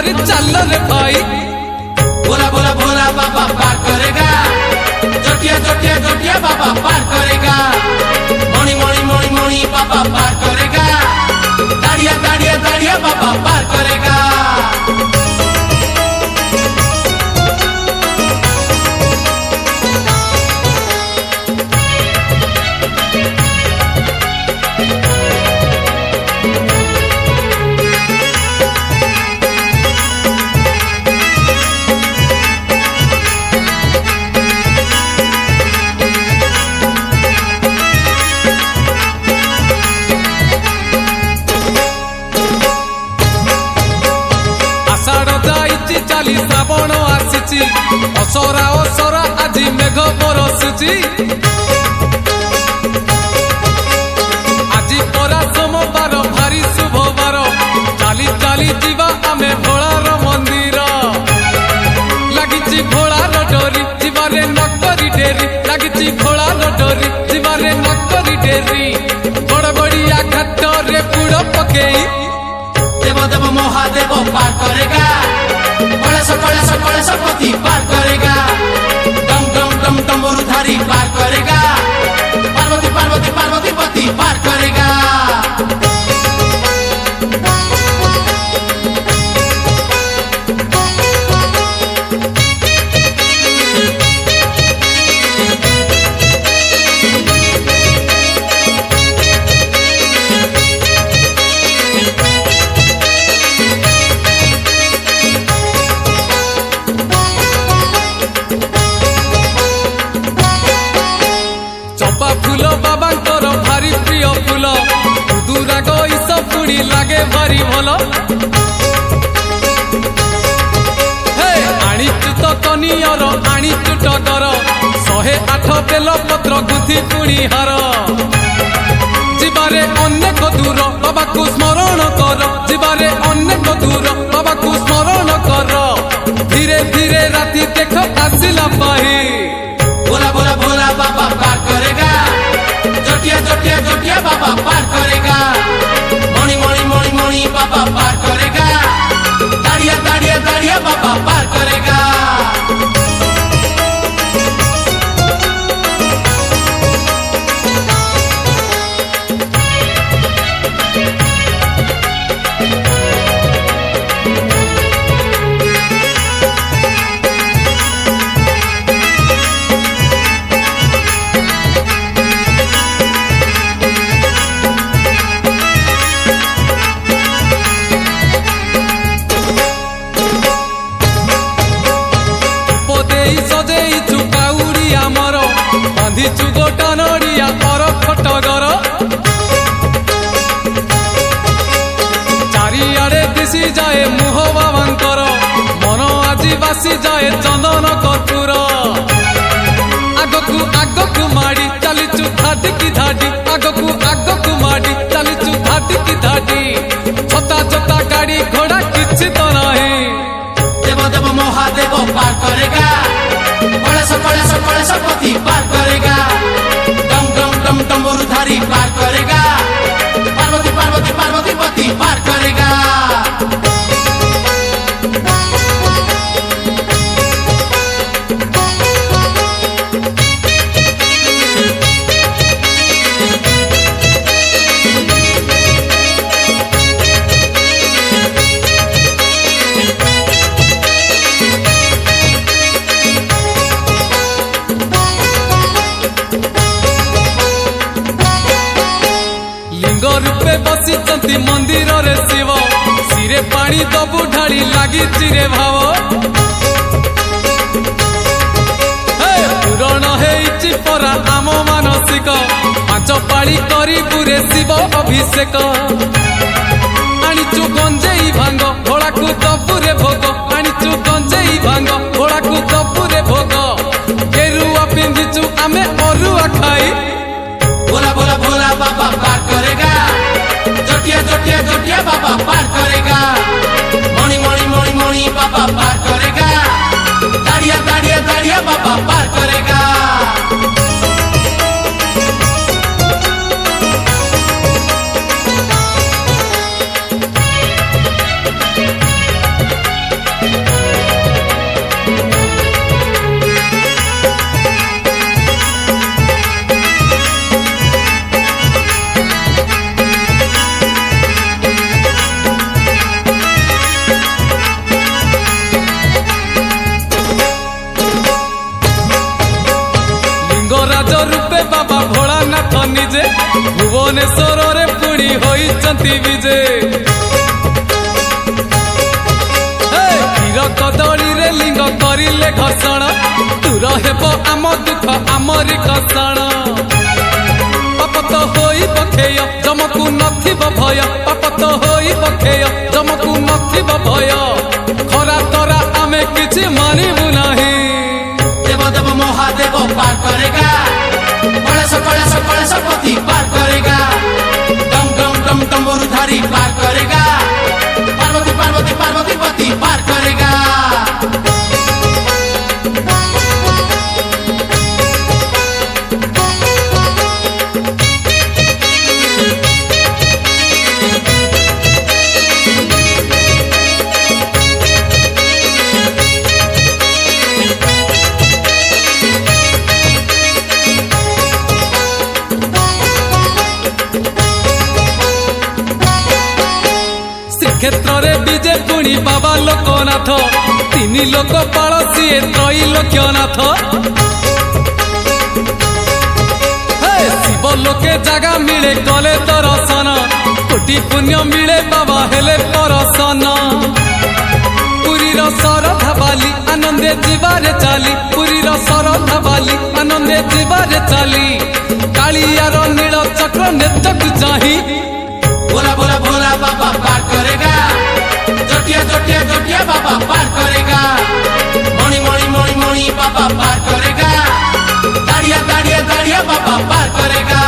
धरी चल रे भाई। बोला बोला भोला बाबा पार करेगा, जोटिया जोटिया जोटिया बाबा पार करेगा, मणि मणि मणि मणि बाबा पार करेगा, दाड़िया दाड़िया दाड़िया बाबा पार करेगा। चाली श्रावण आसी असरा असरा आज मेघ बरसुची, आज परा सोमवार भारी शुभवार, चाली चाली जीवा आमे भोलार मंदिर, लगी भोलार डोरी जीवारे नकरी डेरी, लगी भोलार डोरी जीवारे नकरी डेरी, बड़ बड़िया घाट रे पुड़ पकेई देव देव महादेव पार करेगा, कलेश पति पार करेगा, डम डम डम डमरूधारी पार करेगा, पार्वती पार्वती पार्वती पति पार करेगा। चंपा फूल बाबा भारी प्रिय फूल, दुराग ईस पुणी लगे भारी भल, आनीचु तो कनियर आनीचु टगर, 108 बेल पत्र गुथि पुणी हार, जीवारे अनेक दूर बाबा को स्मरण कर, जीवारे अनेक दूर बाबा को स्मरण कर, धीरे धीरे राति देख आसिला पाही। बोला बोला भोला बाबा पार करेगा, जोटिया जोटिया जोटिया बाबा पार करेगा, मणि मणि मणि मणि बाबा पार करेगा, दाड़िया दाड़िया दाड़िया बाबा पार करेगा। बांधिचु गोटा नड़िया पर खटगर, चारिआडे दिशी जाए मुह बाबांकर, मन आज बासी जाए चंदन कर्पूर, आगकु आगकु माड़ी चलीचु धाडी की धाडी, आगकु आगकु माड़ी चलीचु धाडी की धाडी, छता छता गाड़ी घोड़ा किछि तो नहीं। देव देव महादेव पार करेगा, कलेश पति पार करेगा, डम डम डम डमरूधारी पार करेगा, पार्वती पार्वती पार्वती पति पार करेगा। रूपे बसी मंदिर रे शिव, सिरे पानी दबु ढाली लगी रे भाव, पूरण हेइछि परा आम मानसिक, 5 पाଳି करी बुरे शिव अभिषेक, आनीचु गंजेई भांग भोला को दबुरे भोग, आनीचु गंजेई भांग भोला को दबुरे भोग, गेरुआ पिंधिचु आमे अरुआ खाई। बोला बोला भोला बाबा पार करेगा, जोटिया जोटिया जोटिया बाबा पार करेगा, मणि मणि मणि मणि बाबा पार करेगा, दाड़िया दाड़िया दाड़िया बाबा पार करेगा। ନିଜେ ଭୁବନେଶ୍ୱରରେ ପୁଣି ହୋଇଛନ୍ତି ବିଜେ କ୍ଷୀର କଦଳୀରେ ଲିଙ୍ଗ କରିଲେ ଘର୍ଷଣ ଦୂର ହେବ ଆମ ଦୁଃଖ ଆମରି କଷଣ ପାପ ତ ହୋଇ ପକ୍ଷେୟ ଜମକୁ ନଥିବ ଭୟ ପାପ ତ ହୋଇ ପକ୍ଷେୟ ଜମକୁ ନଥିବ ଭୟ ଖରା ତରା ଆମେ କିଛି ମାନିବୁ ନାହିଁ देव देव महादेव पार करेगा कलेश पति पार करेगा डम डम डम डमरुधारी पार करेगा पार्वती पार्वती पार्वती पति पार करेगा क्षेत्र विजे पुणी बाबा लोकनाथ तीन लोक पाल सी त्रैलोक्यनाथ शिव लोके जगह मिले गले दर्शन कोटि पुण्य मिले बाबा हेले परसन पुरी शरधा बाली आनंदे जीवारे चाली पुरी शरधा बाली आनंदे जीवारे चाली कालियार नील चक्र नेत्रक चाही बोला बोला बोला बाबा पार करेगा जटिया जटिया जटिया बाबा पार करेगा मणि मणि मणि मणि बाबा पार करेगा दाड़िया दाड़िया दाड़िया बाबा पार करेगा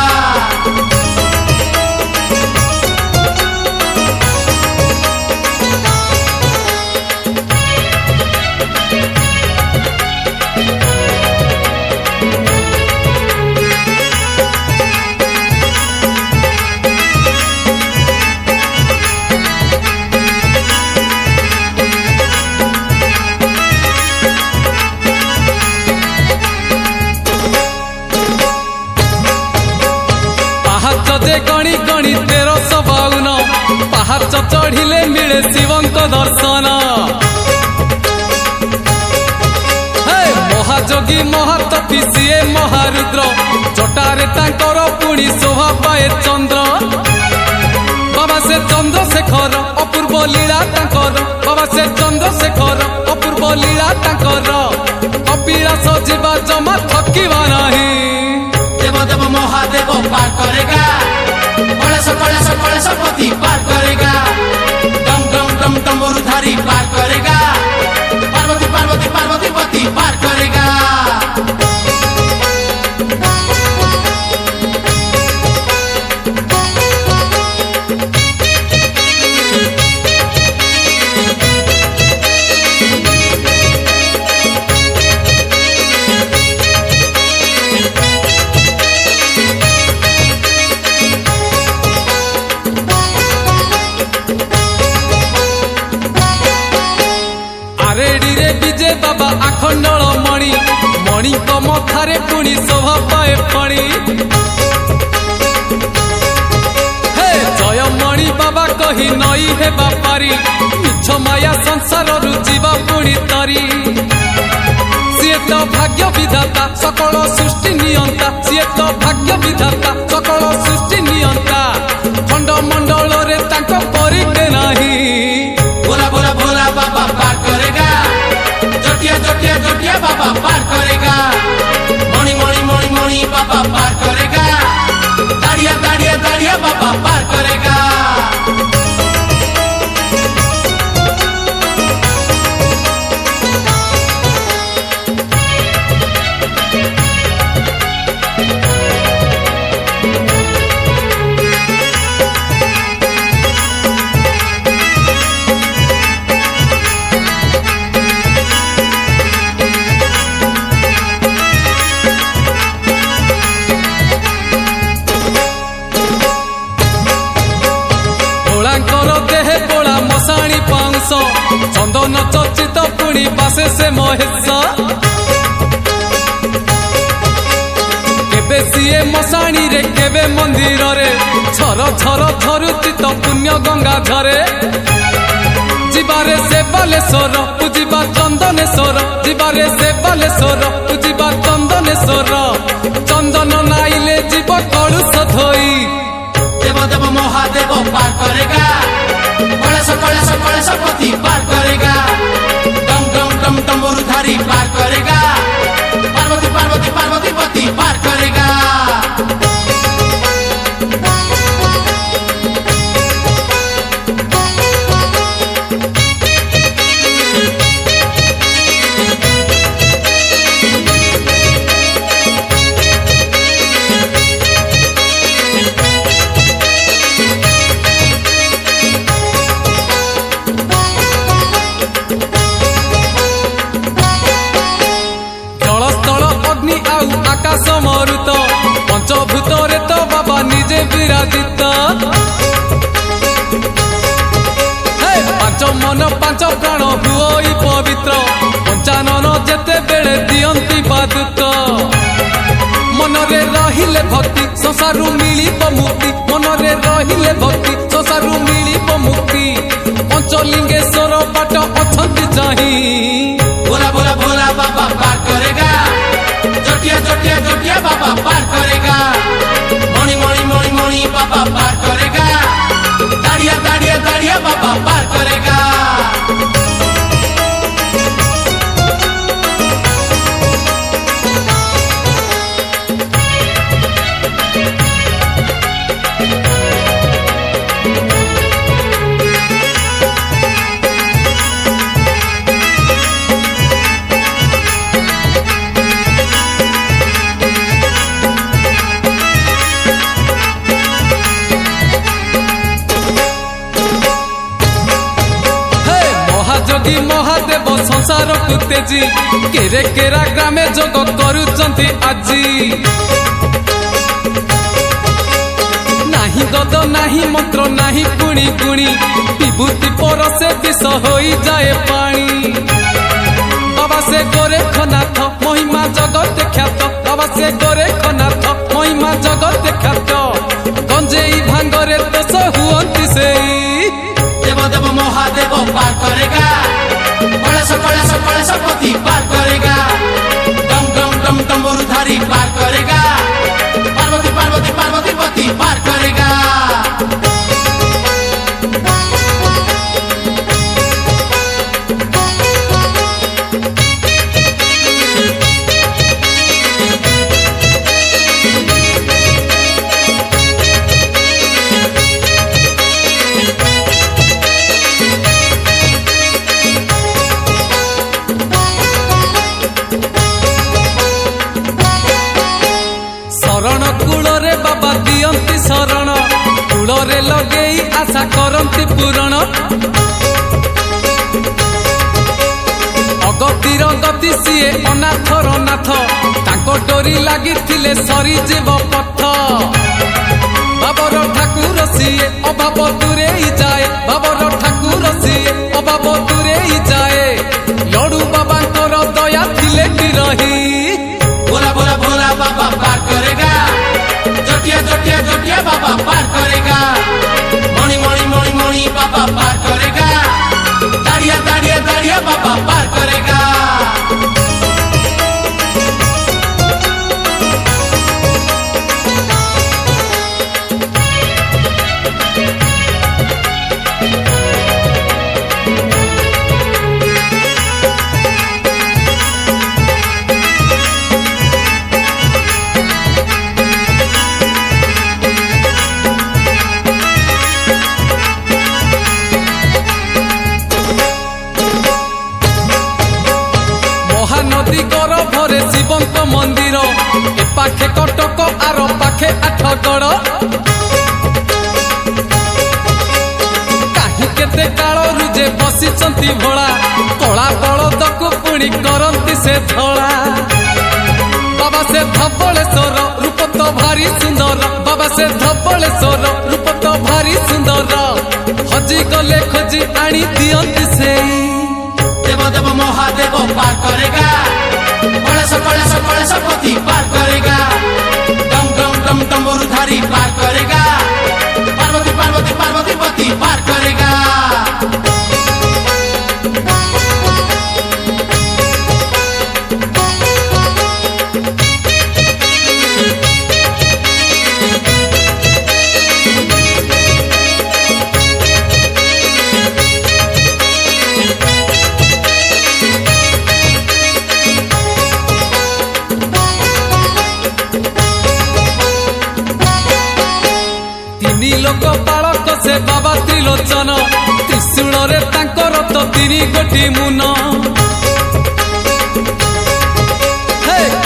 गणी गणी 1352 पहाच चढ़िले मिले शिवंक दर्शन महाजोगी महातपी सीए महारुद्र जटारे तांकर पुणी शोभा पाए चंद्र बाबा से चंद्रशेखर अपूर्व लीला तांकर बाबा से चंद्रशेखर अपूर्व लीला तांकर कपिलास जीवा जमा थकिबा नहीं देव देव महादेव पार करेगा कलेश पति पार करेगा डम डम डम डमरुधारी पार करेगा पार्वती पार्वती पार्वती पति पार करेगा विजय बाबा आखंडल मणि मणि मथारे पुणी शोभा पाए फणी जय मणि बाबा कही नई हे बापारी मिछ माया संसार जीवा पुणी तरी सी तो भाग्य विधाता सकल सृष्टि नियंता सी तो भाग्य विधाता सकल सृष्टि नियंता खंड मंडल रे तांको परिके नाही बोला बोला बोला बाबा पार करेगा जटिया जटिया जटिया बाबा पार करेगा मणि मणि मणि मणि बाबा पार करेगा दाड़िया दाड़िया दाड़िया बाबा पार करेगा चंदन चर्चित पुणी बासे से महेश केबे सीए मशाणी रे केबे मंदिर रे छर छर झरुची तो पुण्य गंगा झरे जीवारे से बालेश्वर पूजिबा चंदनेश्वर जीवारे से बालेश्वर पूजिबा चंदनेश्वर चंदन नाइले जीव कलुष ବିରାଜିତ ପାଞ୍ଚ ମନ ପାଞ୍ଚ ପ୍ରାଣ ହୁଅଇ ପବିତ୍ର ପଞ୍ଚାନନ ଯେତେବେଳେ ଦିଅନ୍ତି ପାଦୁକ ମନରେ ରହିଲେ ଭକ୍ତି ସଂସାରୁ ମିଳିବ ମୁକ୍ତି ମନରେ ରହିଲେ ଭକ୍ତି ସଂସାରୁ ମିଳିବ ମୁକ୍ତି ପଞ୍ଚଲିଙ୍ଗେଶ୍ୱର ବାଟ ଅଛନ୍ତି ଚାହିଁ भोला भोला भोला बाबा पार करेगा जोटिया जोटिया जोटिया बाबा पार करेगा मणि मणि मणि मणि बाबा पार करेगा दाड़िया दाड़िया दाड़िया बाबा पार करेगा যোগী মহাদেব সংসার তেজি কেরে কেরা গ্রামে যোগ করুচন্তি আজি নাহি গদ নাহি মন্ত্র নাহি গুণি গুণি বিভূতি পরশে বিষ হয়ে যায় পানি বাবা সে গোরেখনাথ মহিমা জগতে খ্যাত বাবা সে গোরেখনাথ মহিমা জগতে খ্যাত গঞ্জেই ভাঙ্গরে দোষ হুয়ন্তি সেই देव देव महादेव पार करेगा कलश पति पार करेगा डम डम डम डमरुधारी पार करेगा पार्वती पार्वती पार्वती पति पार करेगा शरण कूଳରେ ବାବା ଦିଅନ୍ତି ଶରଣ କୂଳରେ ଲଗେଇ ଆଶା କରନ୍ତି ପୂରଣ ଅଗତିର ଗତି ସିଏ ଅନାଥର ନାଥ ତାଙ୍କ ଡୋରି ଲାଗିଥିଲେ ସରିଯିବ ପଥ ବାବର ଠାକୁର ସିଏ ଅଭାବ ଦୂରେଇ ଯାଏ ବାବର ଠାକୁର ସିଏ ଅଭାବ ଦୂରେଇ ଯାଏ ଲଡୁ ବାବାଙ୍କର ଦୟା ଥିଲେ କି ରହି भोला भोला भोला बाबा पार करेगा जोटिया जोटिया जोटिया बाबा पार करेगा मणि मणि मणि मणि बाबा पार करेगा दाड़िया दाड़िया दाड़िया बाबा पार करेगा ମହାନଦୀ ଗର୍ଭରେ ଶିବଙ୍କ ମନ୍ଦିର ଏ ପାଖେ କଟକ ଆର ପାଖେ ଆଠଗଡ଼ କାହିଁ କେତେ କାଳରୁ ଯେ ବସିଛନ୍ତି ଭୋଳା କଳା ବଳଦକୁ ପୁଣି କରନ୍ତି ସେ ଧଳା ବାବା ସେ ଧବଳେଶ୍ୱର ରୂପ ତ ଭାରି ସୁନ୍ଦର ବାବା ସେ ଧବଳେଶ୍ୱର ରୂପ ତ ଭାରି ସୁନ୍ଦର ହଜିଗଲେ ଖୋଜି ଆଣି ଦିଅନ୍ତି ସେଇ देव देव महादेव पार करेगा कलश पति पार करेगा डम डम डम डमरुधारी पार करेगा पार्वती पार्वती पार्वती पति पार करेगा लोक पालक से बाबा त्रिलोचन त्रिशूଳରେ ତାଙ୍କର ତ ତିନି ଗୋଟି ମୁନ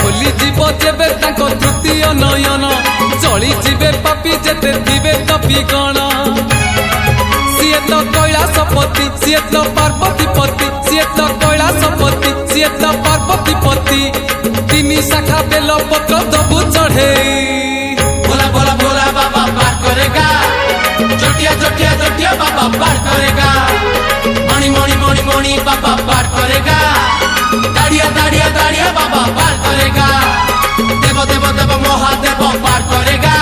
ଖୋଲି ଯିବ ଯେବେ ତାଙ୍କ ତୃତୀୟ ନୟନ ଚଳି ଯିବେ ପାପି ଯେତେ ଥିବେ କପି ଗଣ ସିଏ ତ କୈଳାସପତି ସିଏ ତ ପାର୍ବତୀପତି ସିଏ ତ କୈଳାସପତି ସିଏ ତ ପାର୍ବତୀପତି ତିନି ଶାଖା ବେଲ ପତ୍ର ଦବୁ ଚଢେଇ भोला भोला भोला बाबा पार करे करेगा जोटिया जोटिया जोटिया बाबा पार करेगा मणि मणि मणि मणि बाबा पार करेगा दाड़िया दाड़िया दाड़िया बाबा पार करेगा देव देव देव महादेव पार करेगा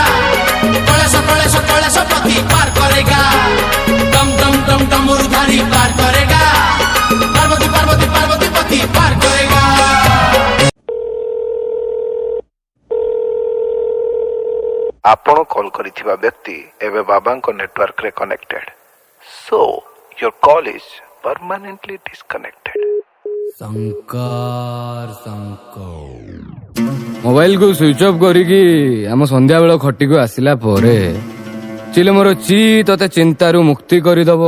कलेश पति पार करेगा डम डम डम डमरुधारी पार करेगा पार्वती पार्वती पार्वती पति पार करेगा। आपण कॉल करिथिबा व्यक्ति एवं बाबांको नेटवर्क रे connected so your call is permanently disconnected. Shankar Shankar mobile को स्विच ऑफ करिकी आम संध्या बेल खटी को आसिला परे चिले मोर ची तते चिंतारू मुक्ति करिदब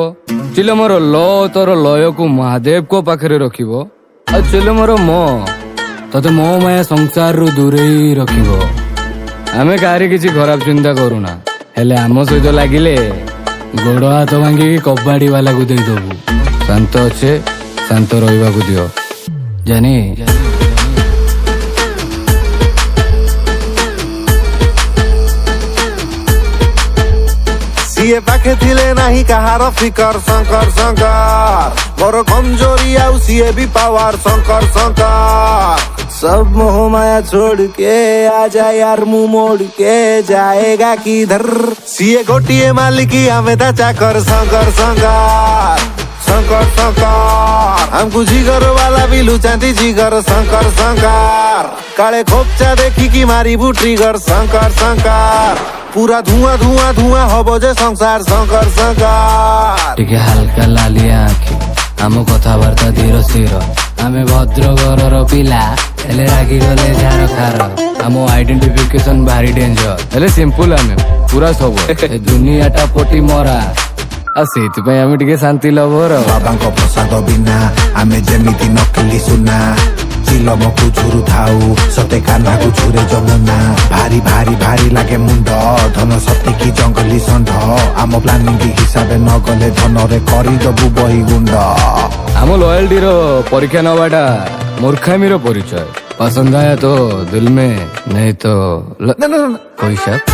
चिले मोर ल तोर लय को महादेव को पाखरे रखिबो आ चिले मोर म तते मो माया संसार रु दूरे रखिबो। आमे कारे किछि खराब चिंता करूना हेले आम सहित लागिले गोड़ हाथ भांगी कबाड़ी वाला को दे दबु शांत अच्छे शांत रहिबा को दियो जानी ସିଏ ପାଖେ ଥିଲେ ନାହିଁ କାହାର ଫିକର ଶଙ୍କର ଶଙ୍କର ମୋର କମଜୋरी ଆଉ ସିଏ ବି ପାୱାର ଶଙ୍କର ଶଙ୍କର सब मोह माया छोड़ के आजा यार मुंह मोड़ के जाएगा किधर सीए गोटिए मालिकी हमें ता चाकर शंकर शंकर शंकर शंकर हमको जिगर वाला भी लुचाती जिगर शंकर शंकर काले खोपचा देखी की मारी बु ट्रिगर शंकर शंकर पूरा धुआं धुआं धुआं हबो जे संसार शंकर शंकर टिके हल्का लालिया आखि आम कथबार्ता धीर स्थिर आमे भद्रघर पिला हेले रागी गले झार खार आम आइडेंटिफिकेशन भारी डेंजर हेले सिंपल आमे पूरा सब ए दुनियाटा पटी मरा आ सेति आमे टिके शांति लभर बाबांको प्रसाद बिना आमे जेमिति नकली सुना चिलमको झुरु थाउ सते कान्हाको झुरे जमुना भारी भारी भारी लागे मुंड धन सते की जंगली षंढ आम प्लानिंग हिसाबे न गले धन रे करी दबु बही गुंड आम लॉयल्टी रो परीक्षा नवाटा मूर्खामी रो परिचय पसंद आया तो दिल में नहीं तो कोई शक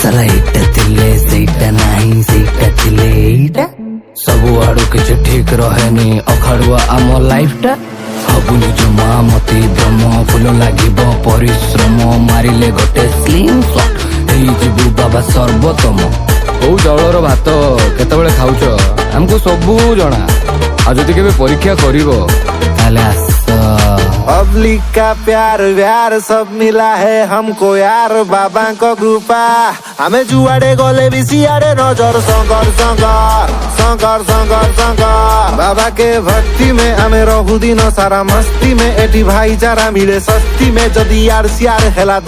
साला इटा थिले सेटा नाही सेटा थिले इटा सबु आडु किछ ठीक रहेनी अखाड़ुआ आम लाइफ टा हबुनी जो मामती ब्रह्म फुल लागिब परिश्रम मारिले गोटे स्लिम शॉट एई जीबु बाबा सर्वोत्तम कोउ चाउलर भात केतेबेले खाउछ हमको सबु जणा आ जदि केबे परीक्षा करिवो ताले आस पब्लिक का प्यार व्यार सब मिला है हमको यार बाबा को कृपा हमें जुआड़े गले भी सियाड़े नजर शंकर शंकर शंकर शंकर शंकर बाबा के भक्ति में हमें रहु दिन सारा मस्ती में एटी भाईचारा मिले सस्ती में जदि यार सियार हेला